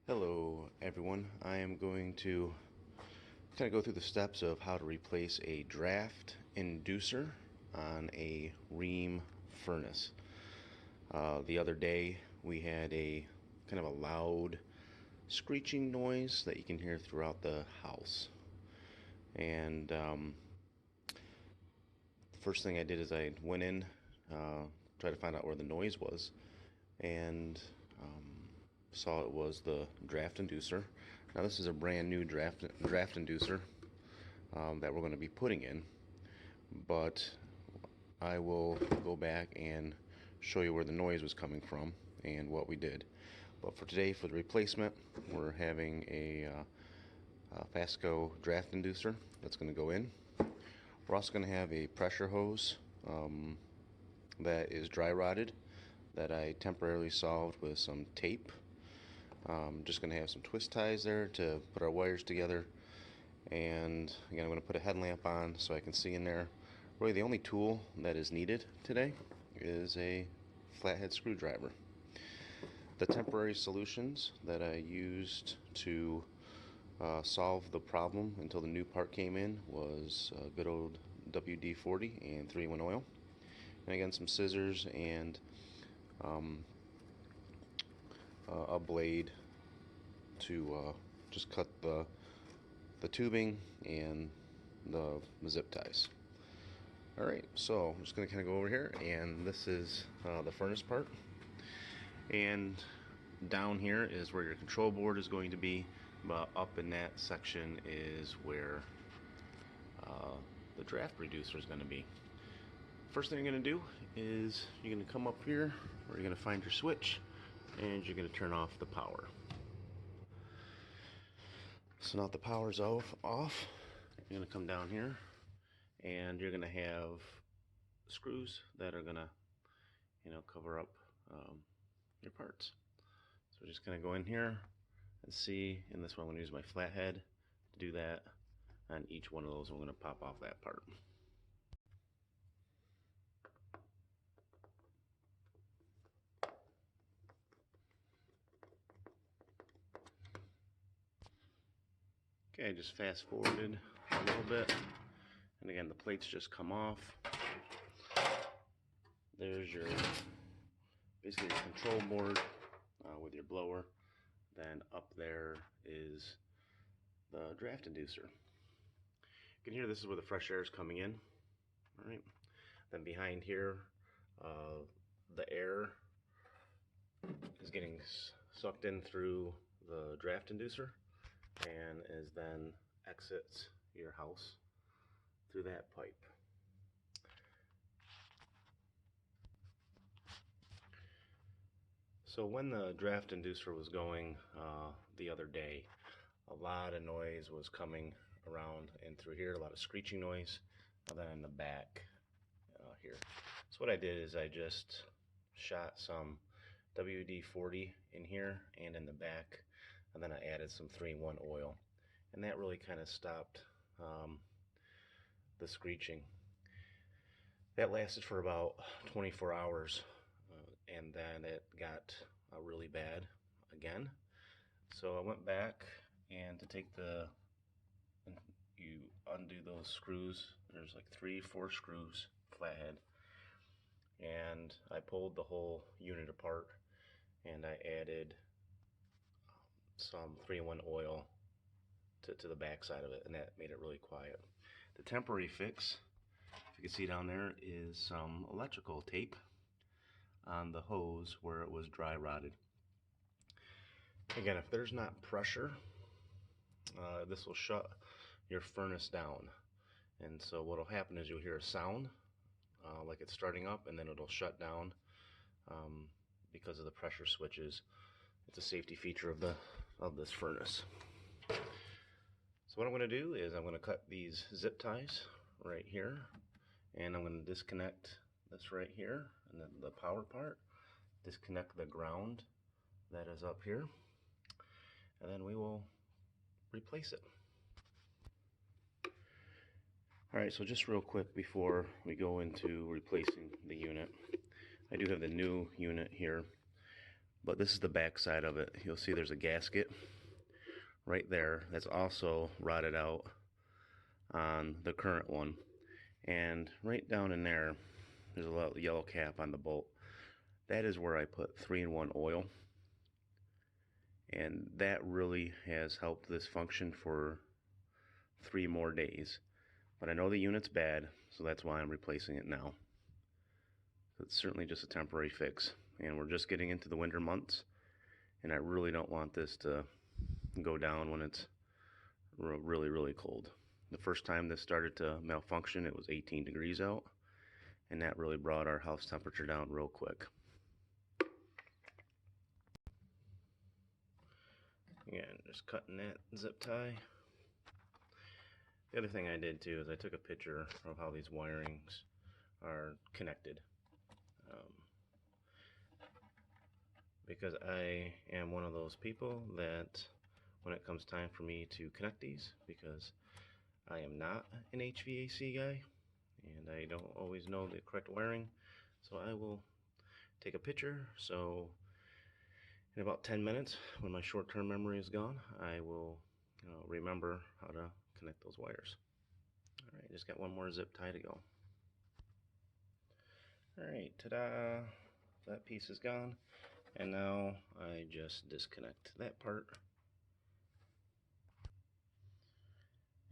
Hello everyone, I am going to kind of go through the steps of how to replace a draft inducer on a Rheem furnace. The other day we had a kind of a loud screeching noise that you can hear throughout the house. And the first thing I did is I went in, tried to find out where the noise was, and saw it was the draft inducer. Now this is a brand new draft inducer that we're going to be putting in, but I will go back and show you where the noise was coming from and what we did. But for today, for the replacement, we're having a Fasco draft inducer that's going to go in. We're also going to have a pressure hose that is dry rotted that I temporarily solved with some tape. Just going to have some twist ties there to put our wires together, and again I'm going to put a headlamp on so I can see in there. Really the only tool that is needed today is a flathead screwdriver. The temporary solutions that I used to solve the problem until the new part came in was good old WD-40 and 3-in-1 oil, and again some scissors and a blade to just cut the tubing and the zip ties. Alright, so I'm just going to kind of go over here, and this is the furnace part, and down here is where your control board is going to be, but up in that section is where the draft reducer is going to be. First thing you're going to do is you're going to come up here where you're going to find your switch, and you're going to turn off the power. So now that the power's off, you're going to come down here, and you're going to have screws that are going to, cover up your parts. So we're just going to go in here and see. In this one, I'm going to use my flathead to do that. On each one of those, I'm going to pop off that part. Okay, I just fast forwarded a little bit, and again the plates just come off. There's your basically your control board with your blower. Then up there is the draft inducer. You can hear this is where the fresh air is coming in. All right. Then behind here, the air is getting sucked in through the draft inducer, and is then exits your house through that pipe. So when the draft inducer was going the other day, a lot of noise was coming around and through here, a lot of screeching noise, and then in the back here. So what I did is I just shot some WD-40 in here and in the back, and then I added some 3-in-1 oil, and that really kind of stopped the screeching. That lasted for about 24 hours, and then it got really bad again. So I went back, and to take you undo those screws, there's like 3-4 screws, flathead, and I pulled the whole unit apart, and I added some 3-in-1 oil to the back side of it, and that made it really quiet. The temporary fix, if you can see down there, is some electrical tape on the hose where it was dry rotted. Again, if there's not pressure, this will shut your furnace down, and so what will happen is you'll hear a sound like it's starting up, and then it'll shut down because of the pressure switches. It's a safety feature of this furnace. So what I'm going to do is I'm going to cut these zip ties right here, and I'm going to disconnect this right here, and then the power part, disconnect the ground that is up here, and then we will replace it. Alright, so just real quick before we go into replacing the unit, I do have the new unit here, But this is the back side of it. You'll see there's a gasket right there that's also rotted out on the current one. And right down in there, there's a little yellow cap on the bolt. That is where I put 3-in-1 oil. And that really has helped this function for 3 more days. But I know the unit's bad, so that's why I'm replacing it now. It's certainly just a temporary fix. And we're just getting into the winter months, and I really don't want this to go down when it's really, really cold. The first time this started to malfunction, it was 18 degrees out, and that really brought our house temperature down real quick. Again, just cutting that zip tie. The other thing I did too is I took a picture of how these wirings are connected. Because I am one of those people that when it comes time for me to connect these, because I am not an HVAC guy and I don't always know the correct wiring, so I will take a picture. So in about 10 minutes, when my short-term memory is gone, I will remember how to connect those wires. Alright, just got one more zip tie to go. Alright, ta-da! That piece is gone. And now I just disconnect that part.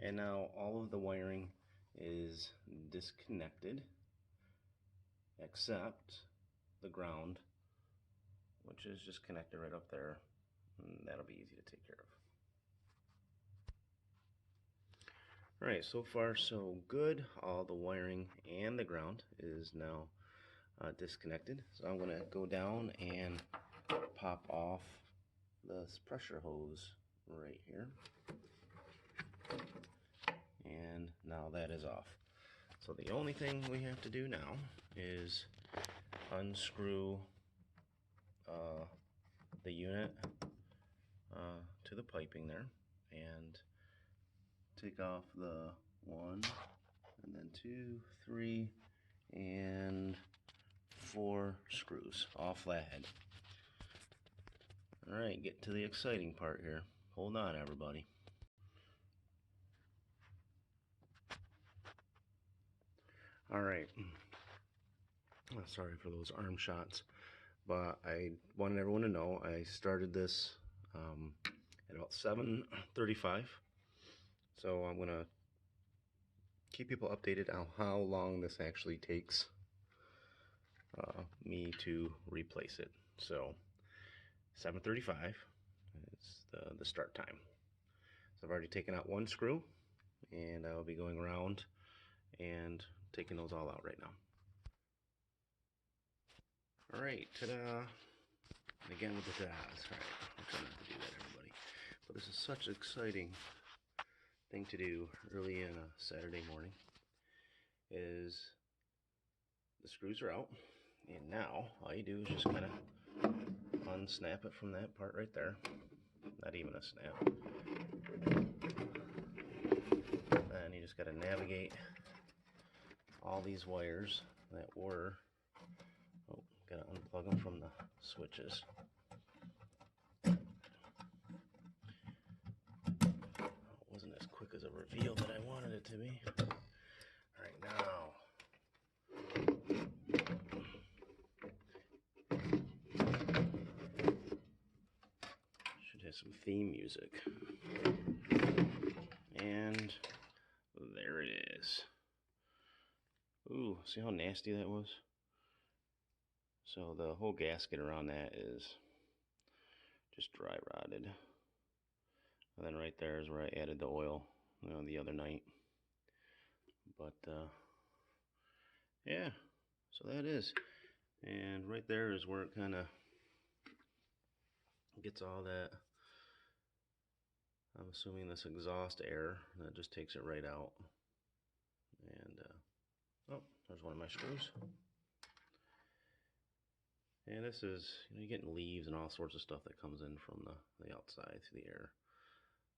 And now all of the wiring is disconnected except the ground, which is just connected right up there. And that'll be easy to take care of. Alright, so far so good. All the wiring and the ground is now disconnected. So I'm going to go down and pop off this pressure hose right here. And now that is off. So the only thing we have to do now is unscrew the unit to the piping there and take off the 1 and then 2, 3 and 4 screws, all flathead. Alright, get to the exciting part here. Hold on, everybody. Alright. Sorry for those arm shots, but I wanted everyone to know I started this at about 7:35. So I'm going to keep people updated on how long this actually takes me to replace it. So 7:35 is the start time. So I've already taken out 1 screw, and I'll be going around and taking those all out right now. Alright, ta-da! And again with the ta-das. Alright, I'm trying not to do that, everybody. But this is such an exciting thing to do early in a Saturday morning. Is the screws are out, and now all you do is just kind of unsnap it from that part right there. Not even a snap. And you just got to navigate all these wires that were, got to unplug them from the switches. It wasn't as quick as a reveal that I wanted it to be. Alright, now should have some theme music. And there it is. Ooh, see how nasty that was? So the whole gasket around that is just dry rotted. And then right there is where I added the oil, the other night. But yeah, so that is. And right there is where it kind of gets all that, I'm assuming, this exhaust air, that just takes it right out. And oh, there's one of my screws. And this is, you're getting leaves and all sorts of stuff that comes in from the outside through the air.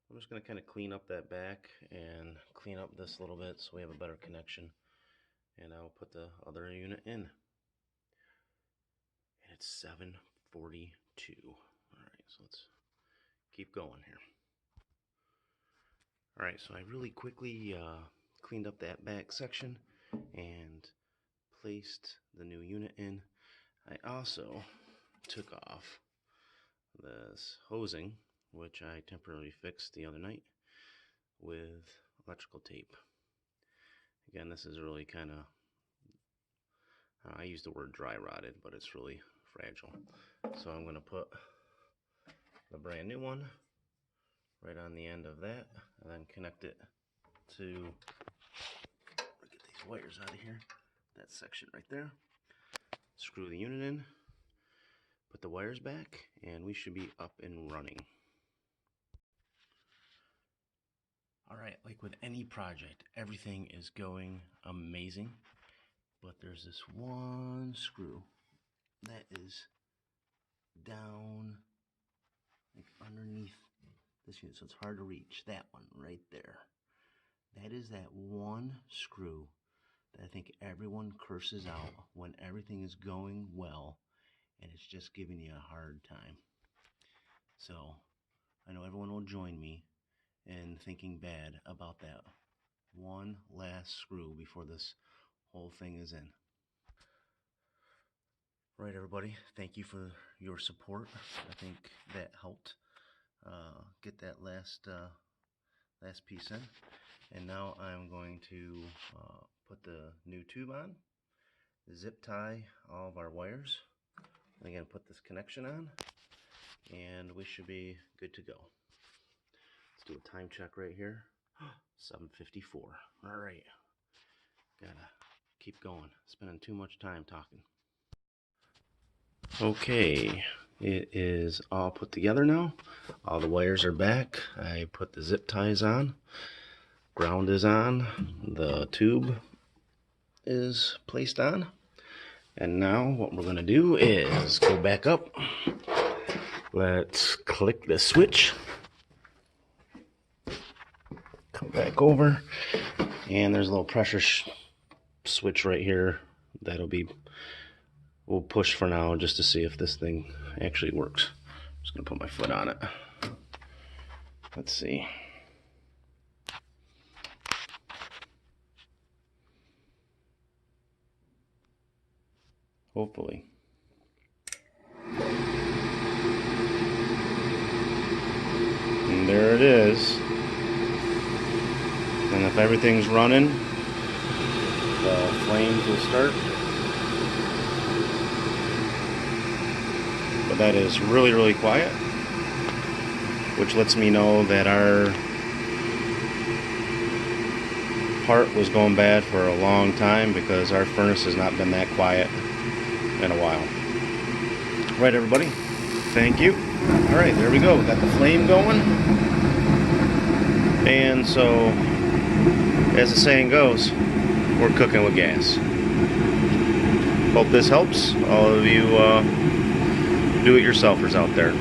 I'm just going to kind of clean up that back and clean up this a little bit so we have a better connection. And I'll put the other unit in. And it's 7:42. 2. Alright, so let's keep going here. Alright, so I really quickly cleaned up that back section and placed the new unit in. I also took off this hosing, which I temporarily fixed the other night with electrical tape. Again, this is really kind of, I use the word dry rotted, but it's really fragile. So I'm going to put the brand new one right on the end of that, and then connect it to, get these wires out of here, that section right there. Screw the unit in, put the wires back, and we should be up and running. Alright, like with any project, everything is going amazing, but there's this one screw that is down, like underneath this unit, so it's hard to reach. That one right there. That is that one screw that I think everyone curses out when everything is going well and it's just giving you a hard time. So I know everyone will join me in thinking bad about that one last screw before this whole thing is in. Right, everybody, thank you for your support. I think that helped get that last piece in. And now I'm going to put the new tube on, zip tie all of our wires, and again put this connection on, and we should be good to go. Let's do a time check right here. 7:54. All right, gotta keep going, spending too much time talking. Okay, it is all put together now. All the wires are back. I put the zip ties on. Ground is on. The tube is placed on. And now what we're going to do is go back up. Let's click the switch. Come back over. And there's a little pressure switch right here. We'll push for now just to see if this thing actually works. I'm just going to put my foot on it. Let's see. Hopefully. And there it is. And if everything's running, the flames will start. But that is really, really quiet, which lets me know that our part was going bad for a long time, because our furnace has not been that quiet in a while. Right, everybody, thank you. All right, there we go. Got the flame going. And so, as the saying goes, we're cooking with gas. Hope this helps all of you do-it-yourselfers out there.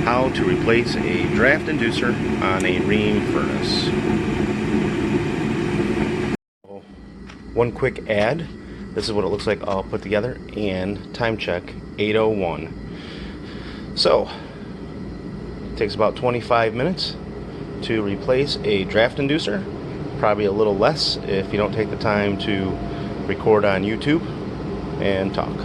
How to replace a draft inducer on a Rheem furnace. One quick ad. This is what it looks like all put together, and time check 8:01. So it takes about 25 minutes to replace a draft inducer, probably a little less if you don't take the time to record on YouTube and talk.